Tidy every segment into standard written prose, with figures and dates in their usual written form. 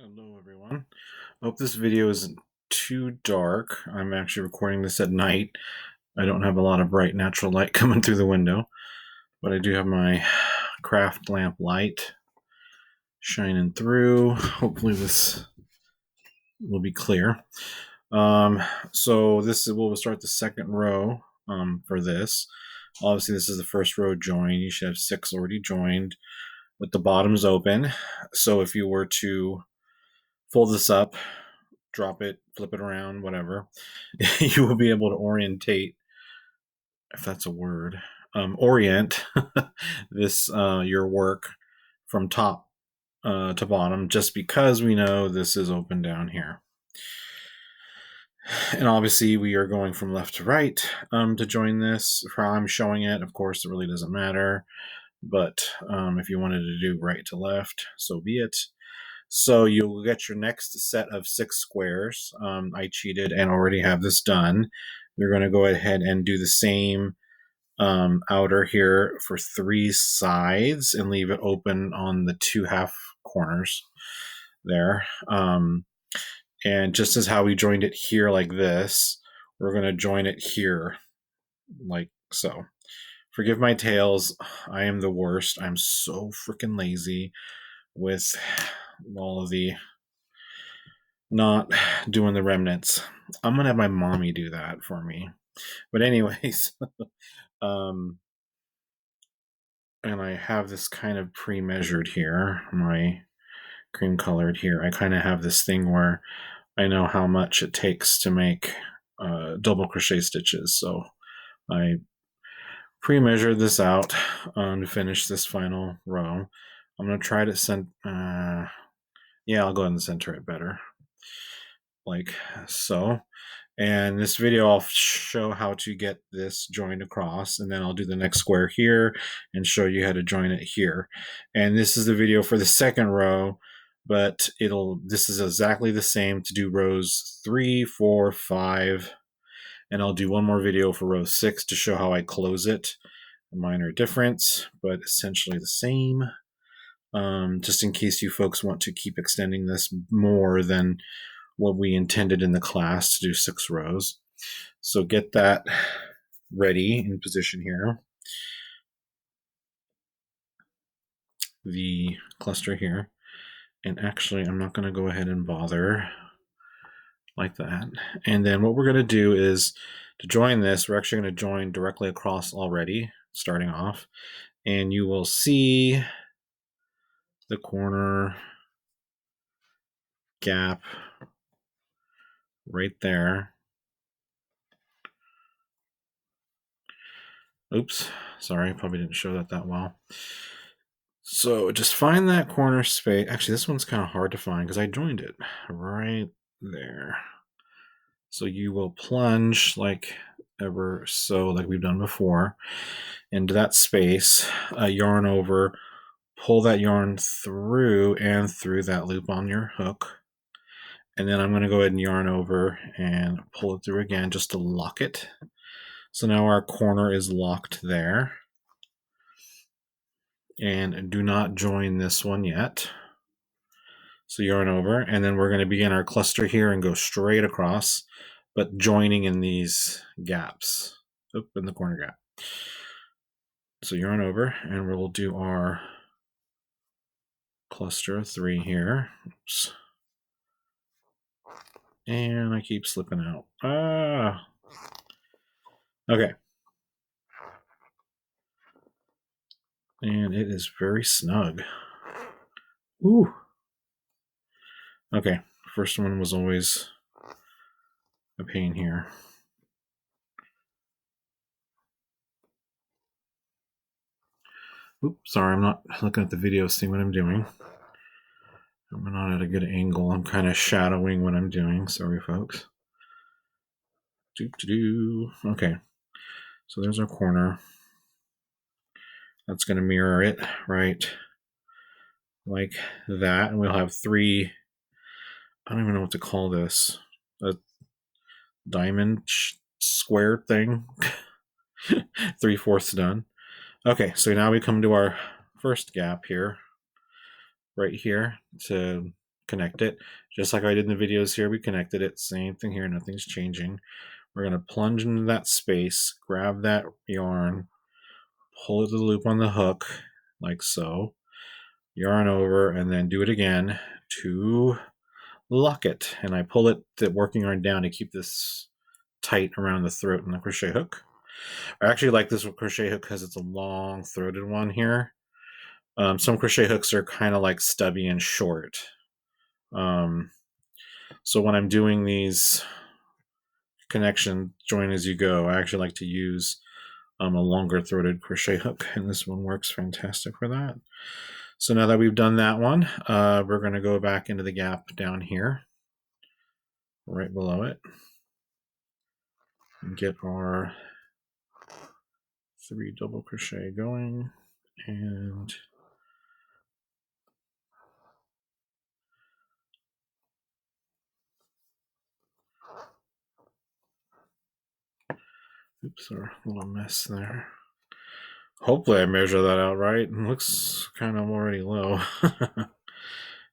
Hello everyone. Hope this video isn't too dark. I'm actually recording this at night. I don't have a lot of bright natural light coming through the window, but I do have my craft lamp light shining through. Hopefully this will be clear. So we'll start the second row for this. Obviously this is the first row joined. You should have 6 already joined with the bottoms open. So if you were to fold this up, drop it, flip it around, whatever, you will be able to orientate, if that's a word, orient this your work from top to bottom, just because we know this is open down here. And obviously we are going from left to right to join this. For how I'm showing it, of course, it really doesn't matter. But if you wanted to do right to left, so be it. So you'll get your next set of 6 squares. I cheated and already have this done. You're going to go ahead and do the same outer here for 3 sides and leave it open on the 2 half corners there. And just as how we joined it here like this, we're going to join it here like so. Forgive my tails. I am the worst. I'm so freaking lazy with all of the not doing the remnants. I'm gonna have my mommy do that for me. But anyways, and I have this kind of pre-measured here, my cream colored here. I kind of have this thing where I know how much it takes to make double crochet stitches. So I pre-measured this out to finish this final row. I'm gonna try to yeah, I'll go ahead and center it better, like so. And this video I'll show how to get this joined across, and then I'll do the next square here and show you how to join it here. And this is the video for the second row, but this is exactly the same to do rows 3, 4, 5, and I'll do one more video for row 6 to show how I close it. A minor difference, but essentially the same. Just in case you folks want to keep extending this more than what we intended in the class to do 6 rows. So get that ready in position here. The cluster here. And actually, I'm not going to go ahead and bother like that. And then what we're going to do is to join this, we're actually going to join directly across already, starting off. And you will see the corner gap right there. Oops, sorry, I probably didn't show that well. So just find that corner space. Actually, this one's kind of hard to find because I joined it right there. So you will plunge like ever so, like we've done before, into that space, yarn over, pull that yarn through and through that loop on your hook. And then I'm going to go ahead and yarn over and pull it through again just to lock it. So now our corner is locked there. And do not join this one yet. So yarn over, and then we're going to begin our cluster here and go straight across, but joining in these gaps, in the corner gap. So yarn over, and we'll do our cluster 3 here. Oops. And I keep slipping out. Okay. And it is very snug. Ooh. Okay, first one was always a pain here. Oops, sorry, I'm not looking at the video, seeing what I'm doing. I'm not at a good angle. I'm kind of shadowing what I'm doing. Sorry, folks. Okay, so there's our corner. That's going to mirror it right like that. And we'll have 3, I don't even know what to call this, a diamond square thing. 3/4 done. Okay, so now we come to our first gap here, right here, to connect it. Just like I did in the videos here, we connected it. Same thing here, nothing's changing. We're going to plunge into that space, grab that yarn, pull it to the loop on the hook, like so. Yarn over, and then do it again to lock it. And I pull it, the working yarn down to keep this tight around the throat and the crochet hook. I actually like this crochet hook because it's a long throated one here. Some crochet hooks are kind of like stubby and short. So when I'm doing these connection join as you go, I actually like to use a longer throated crochet hook, and this one works fantastic for that. So now that we've done that one, we're going to go back into the gap down here, right below it, and get our 3 double crochet going, and oops, our little mess there. Hopefully I measure that out right. It looks kind of already low.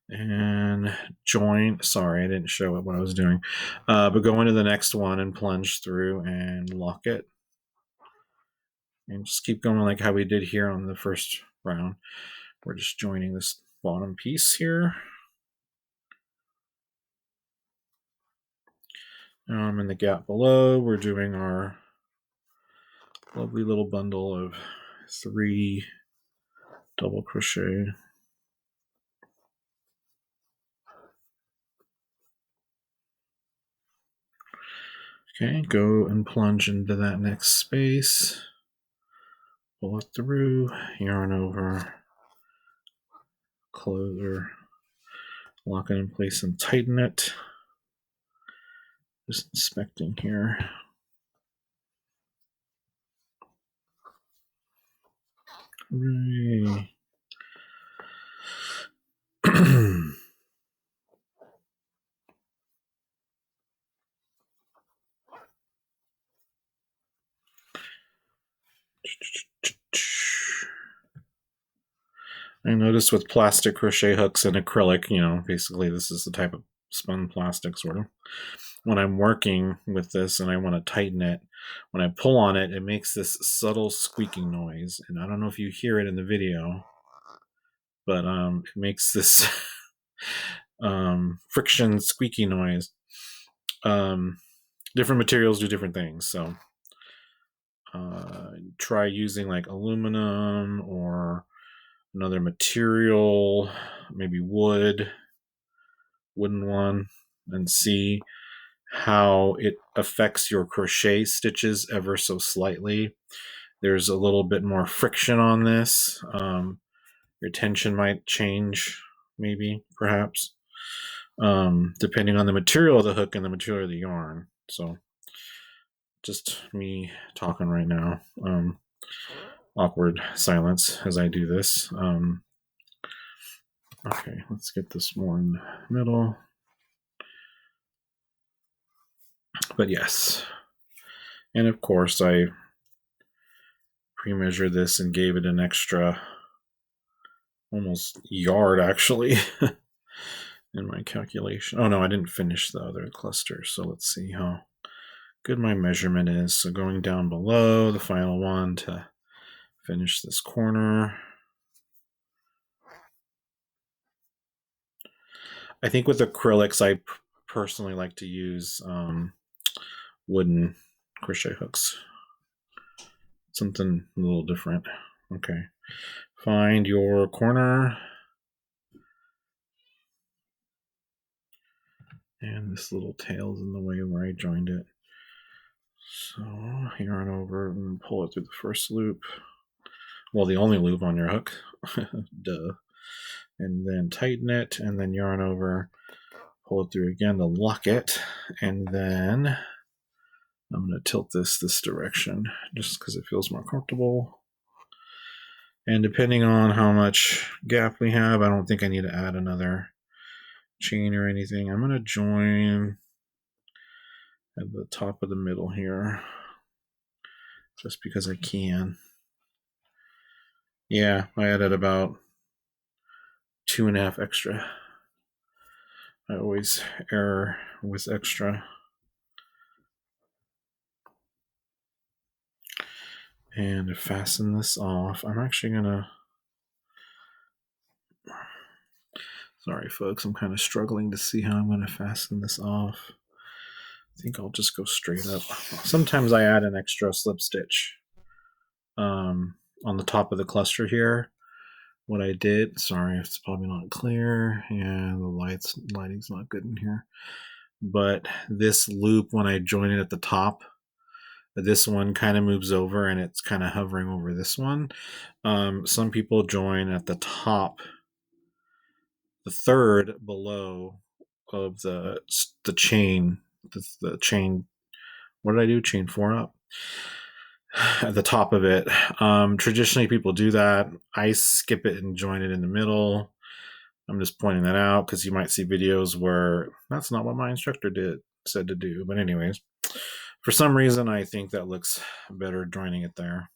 And join. Sorry, I didn't show it what I was doing. But go into the next one and plunge through and lock it. And just keep going like how we did here on the first round. We're just joining this bottom piece here. Now I'm in the gap below. We're doing our lovely little bundle of 3 double crochet. Okay, go and plunge into that next space. Pull it through, yarn over, close or lock it in place and tighten it. Just inspecting here. Hooray. I noticed with plastic crochet hooks and acrylic, basically this is the type of spun plastic sort of. When I'm working with this and I want to tighten it, when I pull on it, it makes this subtle squeaking noise. And I don't know if you hear it in the video, but it makes this friction squeaky noise. Different materials do different things. So try using like aluminum or another material, maybe wooden one, and see how it affects your crochet stitches ever so slightly. There's a little bit more friction on this. Your tension might change, maybe, perhaps, depending on the material of the hook and the material of the yarn. So just me talking right now. Awkward silence as I do this. Okay, let's get this more in the middle. But yes. And of course, I pre-measured this and gave it an extra almost yard, actually, in my calculation. Oh, no, I didn't finish the other cluster. So let's see how good my measurement is. So going down below the final one to finish this corner. I think with acrylics, I personally like to use wooden crochet hooks. Something a little different. Okay. Find your corner. And this little tail's in the way where I joined it. So yarn over and pull it through the first loop. Well, the only loop on your hook. Duh. And then tighten it, and then yarn over, pull it through again to lock it, and then I'm going to tilt this direction just because it feels more comfortable. And depending on how much gap we have, I don't think I need to add another chain or anything. I'm going to join at the top of the middle here just because I can. Yeah, I added about 2.5 extra. I always err with extra. And to fasten this off, I'm actually gonna, sorry folks, I'm kind of struggling to see how I'm gonna fasten this off. I think I'll just go straight up. Sometimes I add an extra slip stitch on the top of the cluster here. What I did, sorry, it's probably not clear, and the lighting's not good in here. But this loop, when I join it at the top, this one kind of moves over and it's kind of hovering over this one. Some people join at the top, the third below of the chain, the chain. What did I do? Chain 4 up at the top of it. Traditionally, people do that. I skip it and join it in the middle. I'm just pointing that out because you might see videos where that's not what my instructor said to do. But anyways, for some reason, I think that looks better joining it there.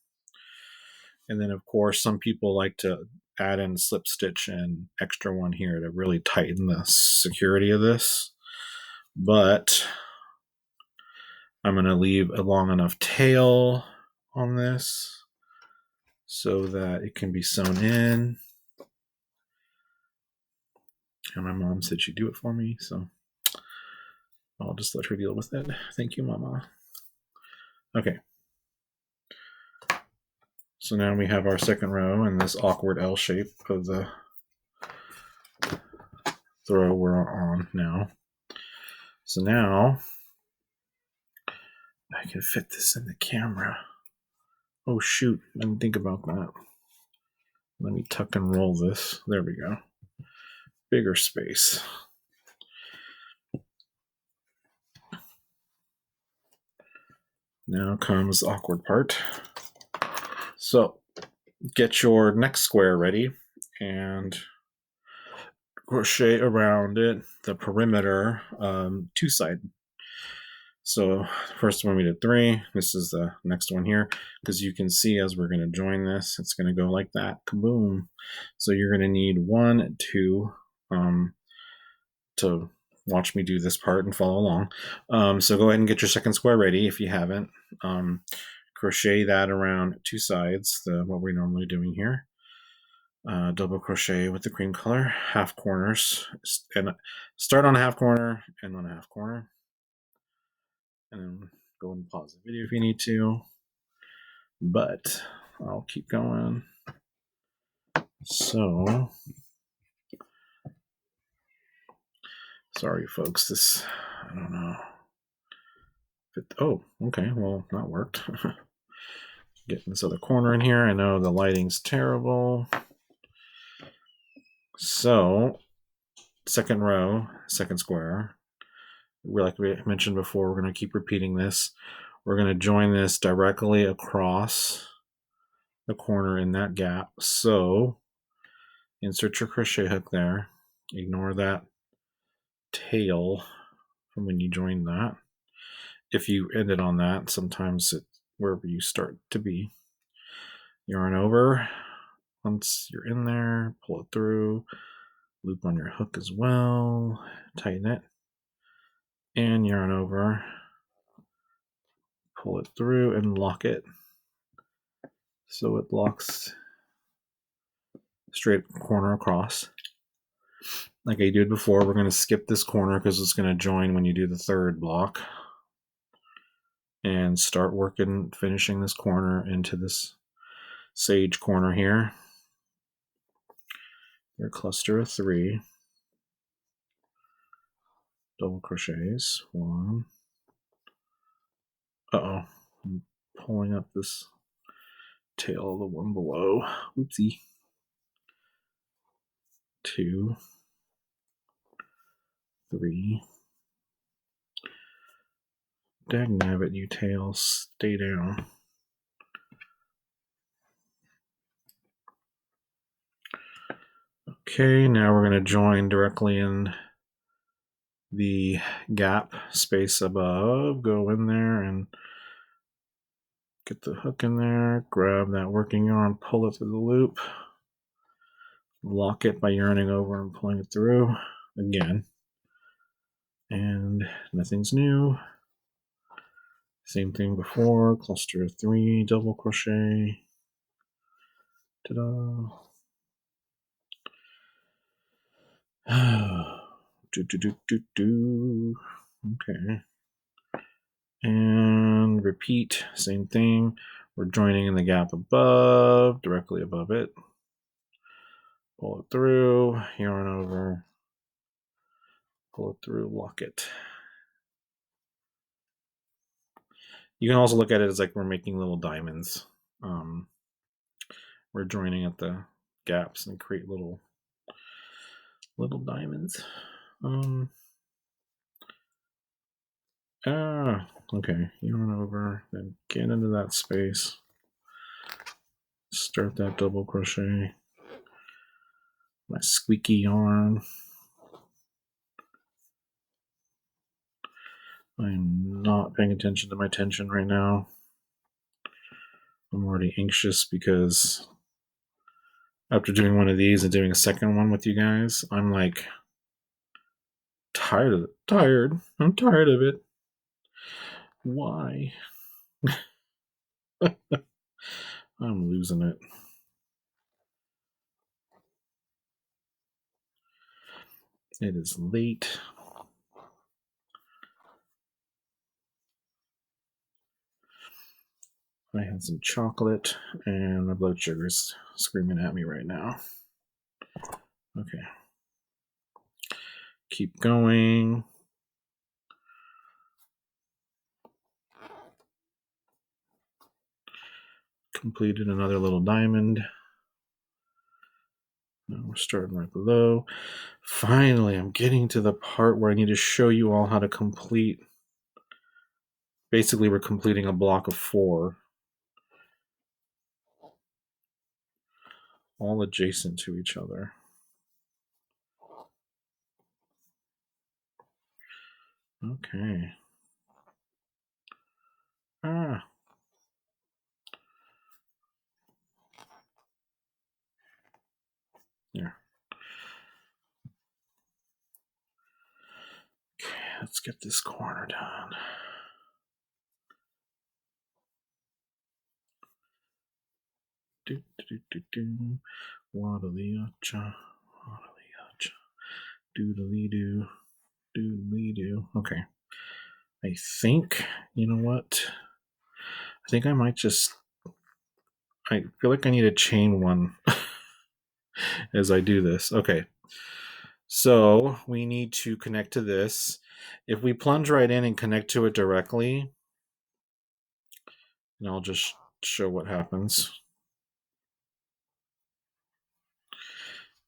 And then, of course, some people like to add in slip stitch and extra one here to really tighten the security of this. But I'm going to leave a long enough tail on this so that it can be sewn in. And my mom said she'd do it for me, so I'll just let her deal with it. Thank you, Mama. Okay. So now we have our second row in this awkward L shape of the row we're on now. So now I can fit this in the camera. Oh shoot, I didn't think about that. Let me tuck and roll this. There we go. Bigger space. Now comes the awkward part. So get your next square ready and crochet around it, the perimeter, two-sided. So first one we did 3. This is the next one here, because you can see as we're going to join this, it's going to go like that. Kaboom. So you're going to need 1, 2 to watch me do this part and follow along. So go ahead and get your second square ready if you haven't. Crochet that around 2 sides, what we're normally doing here. Double crochet with the cream color, half corners, and start on a half corner and on a half corner. And then go and pause the video if you need to, but I'll keep going. So, sorry folks, this, I don't know. Oh, okay, well, that worked. Getting this other corner in here. I know the lighting's terrible. So, second row, second square. Like we mentioned before, we're going to keep repeating this. We're going to join this directly across the corner in that gap. So, insert your crochet hook there. Ignore that tail from when you join that. If you ended on that, sometimes wherever you start to be. Yarn over. Once you're in there, pull it through. Loop on your hook as well. Tighten it. And yarn over. Pull it through and lock it. So it locks straight corner across. Like I did before, we're going to skip this corner because it's going to join when you do the third block. And start working, finishing this corner into this sage corner here. Your cluster of 3 double crochets. 1. I'm pulling up this tail of the one below. Oopsie. 2, 3. Dagnabbit, you tails, stay down. Okay, now we're going to join directly in the gap space above. Go in there and get the hook in there, grab that working yarn, pull it through the loop, lock it by yarning over and pulling it through again. And nothing's new. Same thing before, cluster 3 double crochet. Ta-da. Okay. And repeat, same thing. We're joining in the gap above, directly above it. Pull it through, yarn over, pull it through, lock it. You can also look at it as like we're making little diamonds. We're joining at the gaps and create little diamonds. Okay, yarn over, then get into that space. Start that double crochet. My squeaky yarn. I'm not paying attention to my tension right now. I'm already anxious because after doing one of these and doing a second one with you guys, I'm like tired of it. I'm tired of it. Why? I'm losing it. It is late. I had some chocolate and my blood sugar's screaming at me right now. Okay. Keep going. Completed another little diamond. Now we're starting right below. Finally, I'm getting to the part where I need to show you all how to complete. Basically, we're completing a block of 4. All adjacent to each other. Okay. There. Okay, let's get this corner done. Waddly-cha, waddly-cha, doodly-doo, doodly-doo. Okay. I think, you know what? I think I might just, I feel like I need to chain one as I do this. Okay. So we need to connect to this. If we plunge right in and connect to it directly, and I'll just show what happens.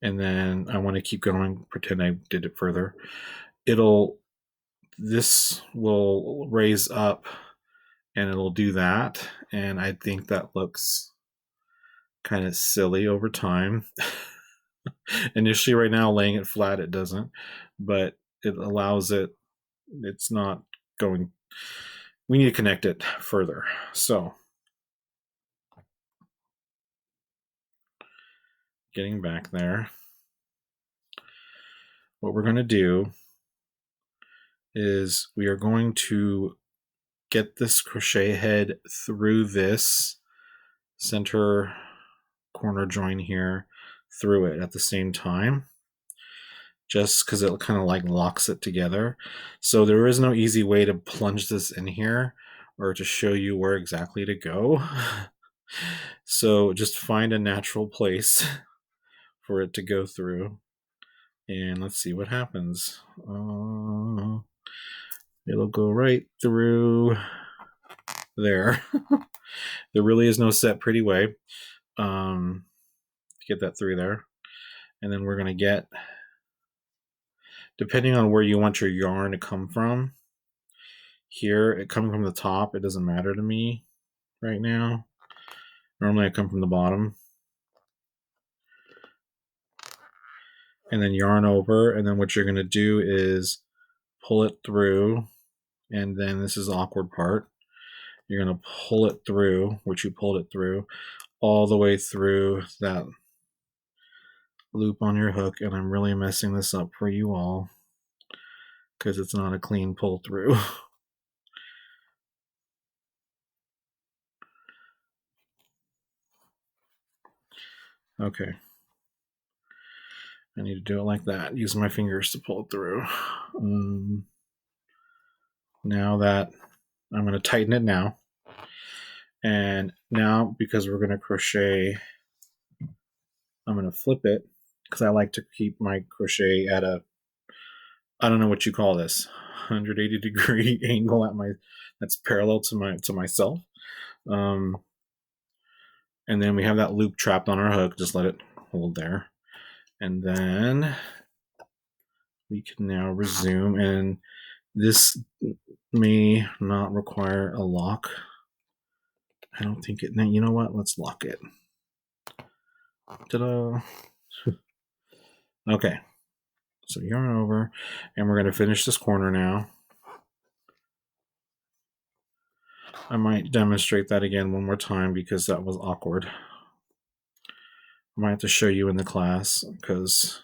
And then I want to keep going, pretend I did it further. This will raise up and it'll do that. And I think that looks kind of silly over time. Initially, right now, laying it flat, it doesn't, but it allows it. It's not going. We need to connect it further. So, getting back there, what we're going to do is we are going to get this crochet head through this center corner join here, through it at the same time, just because it kind of like locks it together. So there is no easy way to plunge this in here or to show you where exactly to go. So just find a natural place for it to go through, and let's see what happens. It'll go right through there. There really is no set pretty way to get that through there. And then we're going to get, depending on where you want your yarn to come from, here, it coming from the top, it doesn't matter to me right now. Normally I come from the bottom. And then yarn over, and then what you're going to do is pull it through, and then this is the awkward part. You're going to pull it through, which you pulled it through, all the way through that loop on your hook, and I'm really messing this up for you all. because it's not a clean pull through. Okay. I need to do it like that. Use my fingers to pull it through. Now that I'm going to tighten it now. And now, because we're going to crochet, I'm going to flip it because I like to keep my crochet at a, I don't know what you call this, 180 degree angle at my, that's parallel to myself. And then we have that loop trapped on our hook. Just let it hold there. And then we can now resume, and this may not require a lock. I don't think it, you know what? Let's lock it. Ta-da. Okay. So yarn over, and we're going to finish this corner now. I might demonstrate that again one more time because that was awkward. I might have to show you in the class because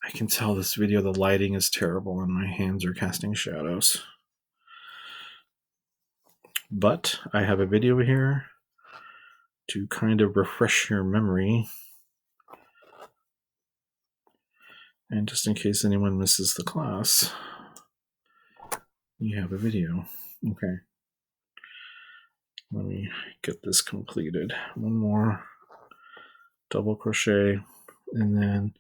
I can tell this video, the lighting is terrible and my hands are casting shadows. But I have a video here to kind of refresh your memory. And just in case anyone misses the class, you have a video. Okay. Let me get this completed. One more double crochet and then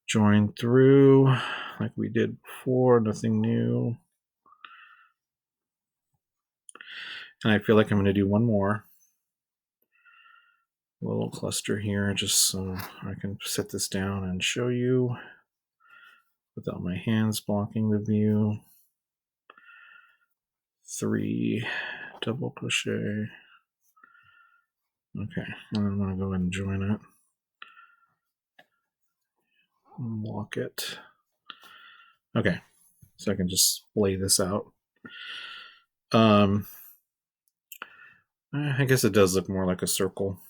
join through like we did before, nothing new. And I feel like I'm going to do one more little cluster here just so I can set this down and show you without my hands blocking the view. 3 double crochet. Okay, and I'm going to go ahead and join it. Lock it. Okay, so I can just lay this out. I guess it does look more like a circle.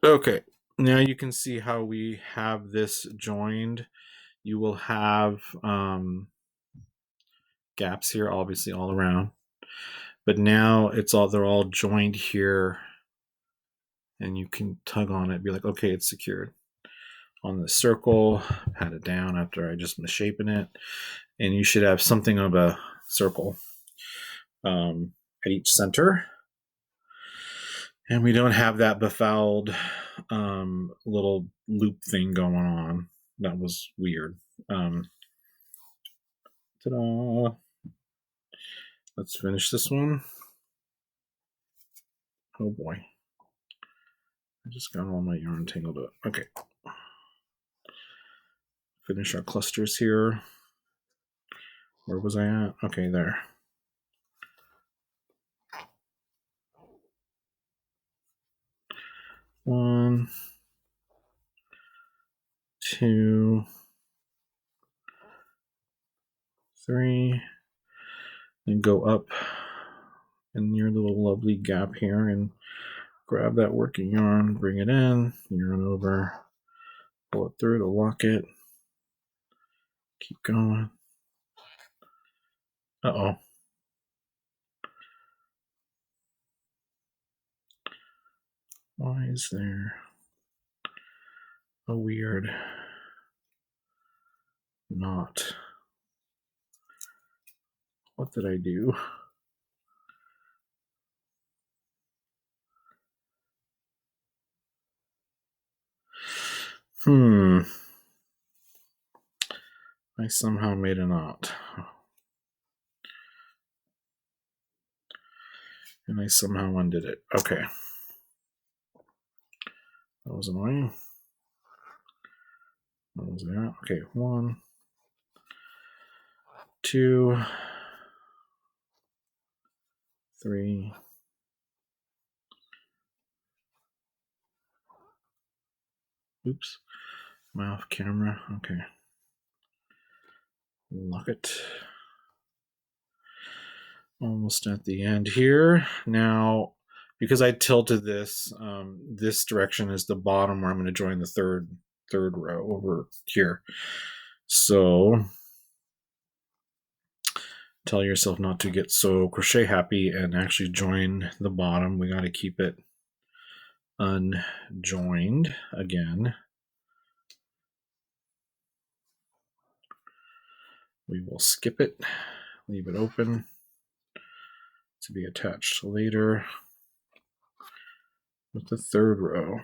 Okay, now you can see how we have this joined. You will have gaps here, obviously all around, but now they're all joined here, and you can tug on it, be like, okay, it's secured. On the circle, pat it down after I just misshapen it, and you should have something of a circle at each center. And we don't have that befouled little loop thing going on. That was weird. Ta-da! Let's finish this one. Oh boy. I just got all my yarn tangled up. Okay. Finish our clusters here. Where was I at? Okay, there. One, 2, 3, and go up in your little lovely gap here and grab that working yarn, bring it in, yarn over, pull it through to lock it. Keep going. Uh-oh. Why is there a weird knot? What did I do? I somehow made a knot. And I somehow undid it. Okay. That was annoying. What was that? Okay, 1, 2, 3. Oops. Am I off camera? Okay. Lock it. Almost at the end here. Now, because I tilted this, this direction is the bottom where I'm going to join the third row over here. So tell yourself not to get so crochet happy and actually join the bottom. We got to keep it unjoined again. We will skip it, leave it open to be attached later with the third row.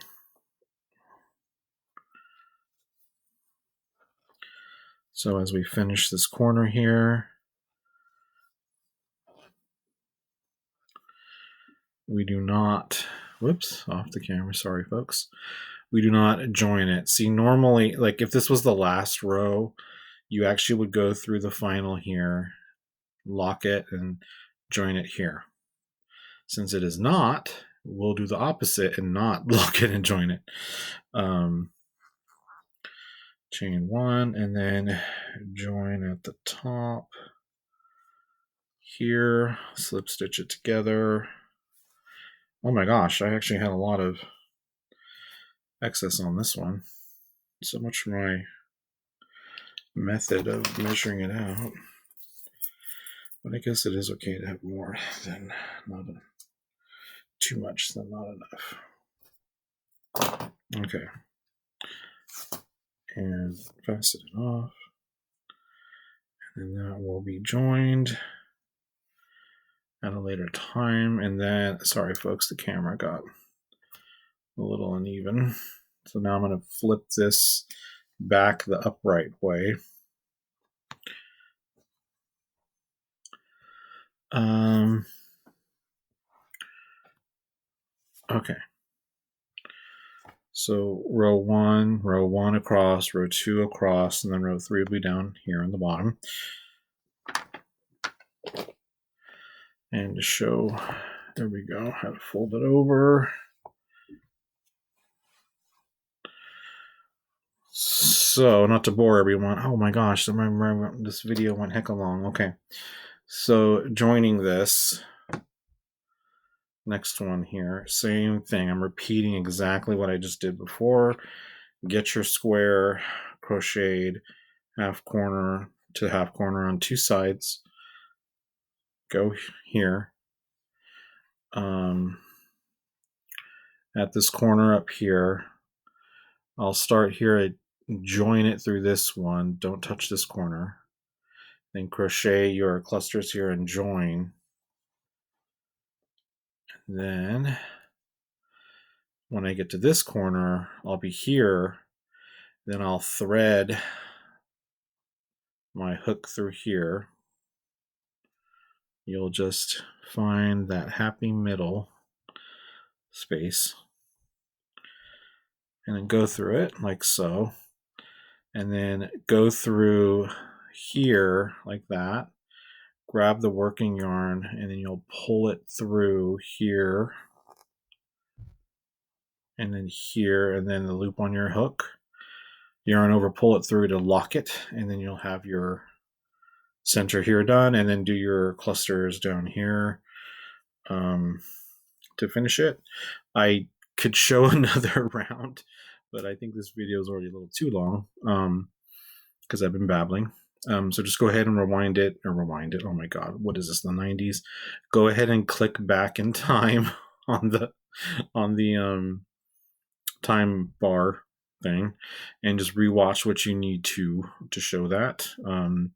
So as we finish this corner here, we do not, whoops, off the camera, sorry folks. We do not join it. See, normally, like if this was the last row, you actually would go through the final here, lock it, and join it here. Since it is not, we'll do the opposite and not lock it and join it. Chain one and then join at the top here, slip stitch it together. Oh my gosh, I actually had a lot of excess on this one. So much for my method of measuring it out. But I guess it is okay to have more than not too much than not enough. Okay. And fasten it off. And then that will be joined at a later time. And then, sorry folks, the camera got a little uneven. So now I'm going to flip this back the upright way. Okay. So row one across, row two across, and then row three will be down here on the bottom. And to show, there we go, how to fold it over. So, not to bore everyone. Oh my gosh, this video went heck long. Okay. So, joining this next one here, same thing. I'm repeating exactly what I just did before. Get your square crocheted half corner to half corner on two sides. Go here. At this corner up here, I'll start here, join it through this one. Don't touch this corner. Then crochet your clusters here and join. Then when I get to this corner, I'll be here. Then I'll thread my hook through here. You'll just find that happy middle space and then go through it like so. And then go through here like that. Grab the working yarn and then you'll pull it through here and then here and then the loop on your hook. Yarn over, pull it through to lock it, and then you'll have your center here done, and then do your clusters down here to finish it. I could show another round, but I think this video is already a little too long because I've been babbling. So just go ahead and rewind it. Oh my God, what is this? The 90s. Go ahead and click back in time on the time bar thing, and just rewatch what you need to show that. And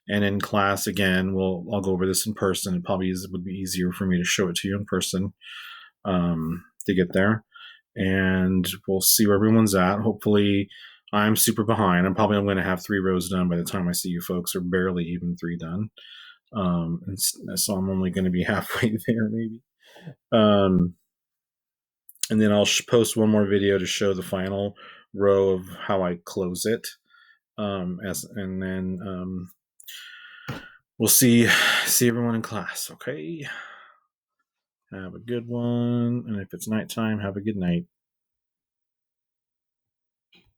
in class again, I'll go over this in person. It probably would be easier for me to show it to you in person to get there, and we'll see where everyone's at. Hopefully. I'm super behind. I'm going to have 3 rows done by the time I see you folks, or barely even 3 done. And so I'm only going to be halfway there maybe. And then I'll post one more video to show the final row of how I close it. And then we'll see everyone in class. Okay. Have a good one. And if it's nighttime, have a good night.